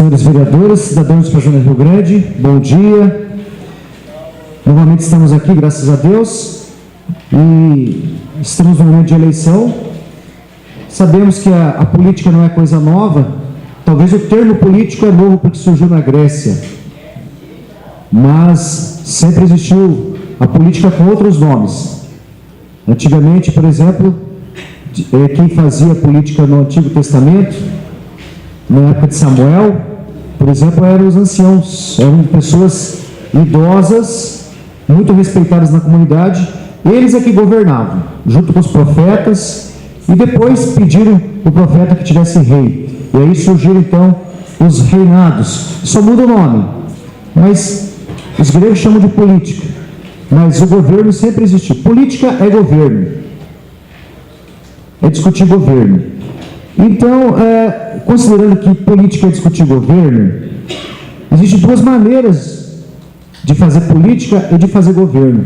Senhores vereadores, cidadãos de Fazenda Rio Grande, bom dia. Novamente estamos aqui, graças a Deus, e estamos no momento de eleição. Sabemos que a política não é coisa nova, talvez o termo político é novo porque surgiu na Grécia, mas sempre existiu a política com outros nomes. Antigamente, por exemplo, quem fazia política no Antigo Testamento, na época de Samuel, por exemplo, eram os anciãos, eram pessoas idosas, muito respeitadas na comunidade, eles é que governavam, junto com os profetas, e depois pediram o profeta que tivesse rei, e aí surgiram então os reinados, só muda o nome, mas os gregos chamam de política, mas o governo sempre existiu. Política é governo, é discutir governo. Então, considerando que política é discutir governo, existem duas maneiras de fazer política e de fazer governo.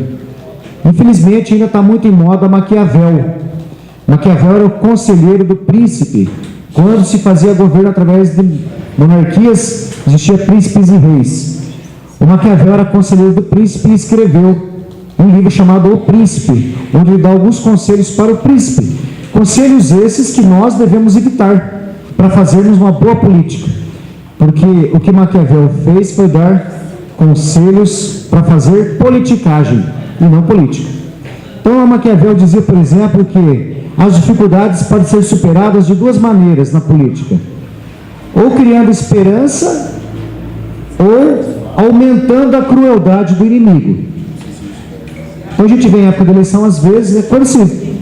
Infelizmente, ainda está muito em moda Maquiavel. Maquiavel era o conselheiro do príncipe. Quando se fazia governo através de monarquias, existia príncipes e reis. O Maquiavel era conselheiro do príncipe e escreveu um livro chamado O Príncipe, onde ele dá alguns conselhos para o príncipe. Conselhos esses que nós devemos evitar para fazermos uma boa política. Porque o que Maquiavel fez foi dar conselhos para fazer politicagem e não política. Então, Maquiavel dizia, por exemplo, que as dificuldades podem ser superadas de duas maneiras na política: ou criando esperança, ou aumentando a crueldade do inimigo. Então, a gente vem à época da eleição, às vezes, quando se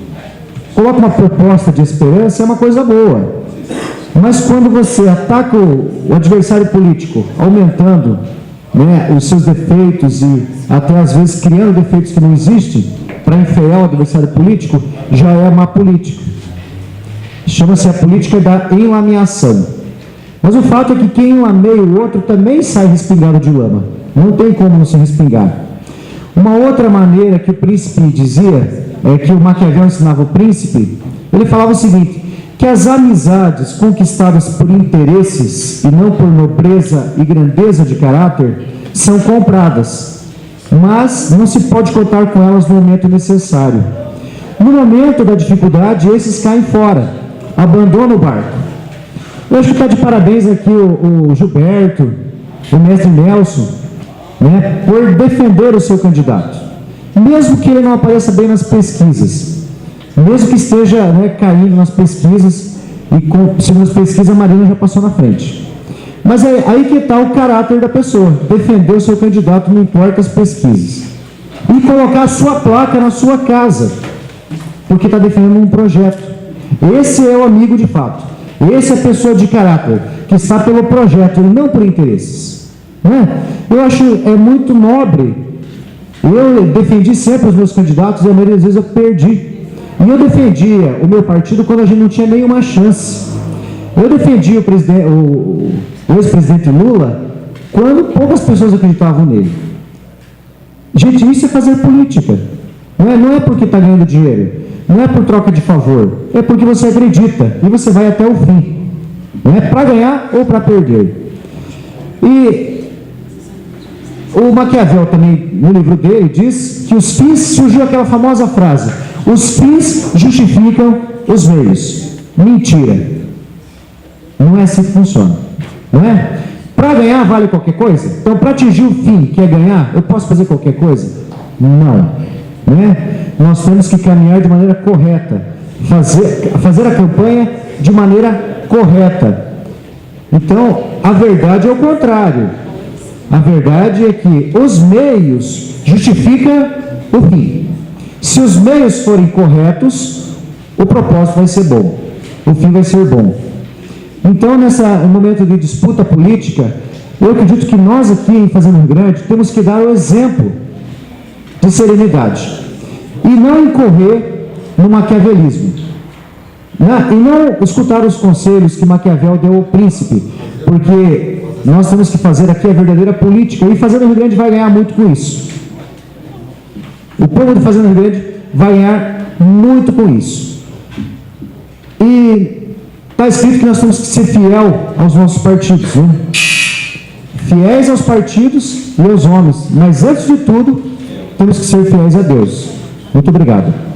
coloca uma proposta de esperança, é uma coisa boa. Mas quando você ataca o adversário político, aumentando, os seus defeitos e até às vezes criando defeitos que não existem, para enfeiar o adversário político, já é má política. Chama-se a política da enlameação. Mas o fato é que quem enlameia o outro também sai respingado de lama. Não tem como não se respingar. Uma outra maneira que o príncipe dizia, que o Maquiavel ensinava o príncipe, ele falava o seguinte: que as amizades conquistadas por interesses e não por nobreza e grandeza de caráter são compradas, mas não se pode contar com elas no momento necessário. No momento da dificuldade, esses caem fora, abandonam o barco. Eu acho que está de parabéns aqui o Gilberto, o mestre Nelson, por defender o seu candidato, mesmo que ele não apareça bem nas pesquisas, mesmo que esteja caindo nas pesquisas, e segundo as pesquisas a Marina já passou na frente. Mas é aí que está o caráter da pessoa: defender o seu candidato, não importa as pesquisas, e colocar a sua placa na sua casa, porque está defendendo um projeto. Esse é o amigo de fato, esse é a pessoa de caráter, que está pelo projeto e não por interesses. Eu acho muito nobre. Eu defendi sempre os meus candidatos e a maioria das vezes eu perdi. E eu defendia o meu partido quando a gente não tinha nenhuma chance. Eu defendia o ex-presidente Lula quando poucas pessoas acreditavam nele. Gente, isso é fazer política. Não é porque está ganhando dinheiro, não é por troca de favor, é porque você acredita e você vai até o fim. Não é para ganhar ou para perder. E o Maquiavel também, no livro dele, diz que os fins, surgiu aquela famosa frase: os fins justificam os meios. Mentira. Não é assim que funciona. Não é? Para ganhar vale qualquer coisa? Então, para atingir o fim, que é ganhar, eu posso fazer qualquer coisa? Não. Nós temos que caminhar de maneira correta. Fazer a campanha de maneira correta. Então, a verdade é o contrário. A verdade é que os meios justificam o fim. Se os meios forem corretos, o propósito vai ser bom, o fim vai ser bom. Então, nesse momento de disputa política, eu acredito que nós aqui em Fazenda Rio Grande temos que dar o exemplo de serenidade e não incorrer no maquiavelismo, e não escutar os conselhos que Maquiavel deu ao príncipe, porque nós temos que fazer aqui a verdadeira política, e Fazenda Rio Grande vai ganhar muito com isso. O povo de Fazenda Rio Grande vai ganhar muito com isso. E Está escrito que nós temos que ser fiel aos nossos partidos, né? Fiéis aos partidos e aos homens, mas antes de tudo, temos que ser fiéis a Deus. Muito obrigado.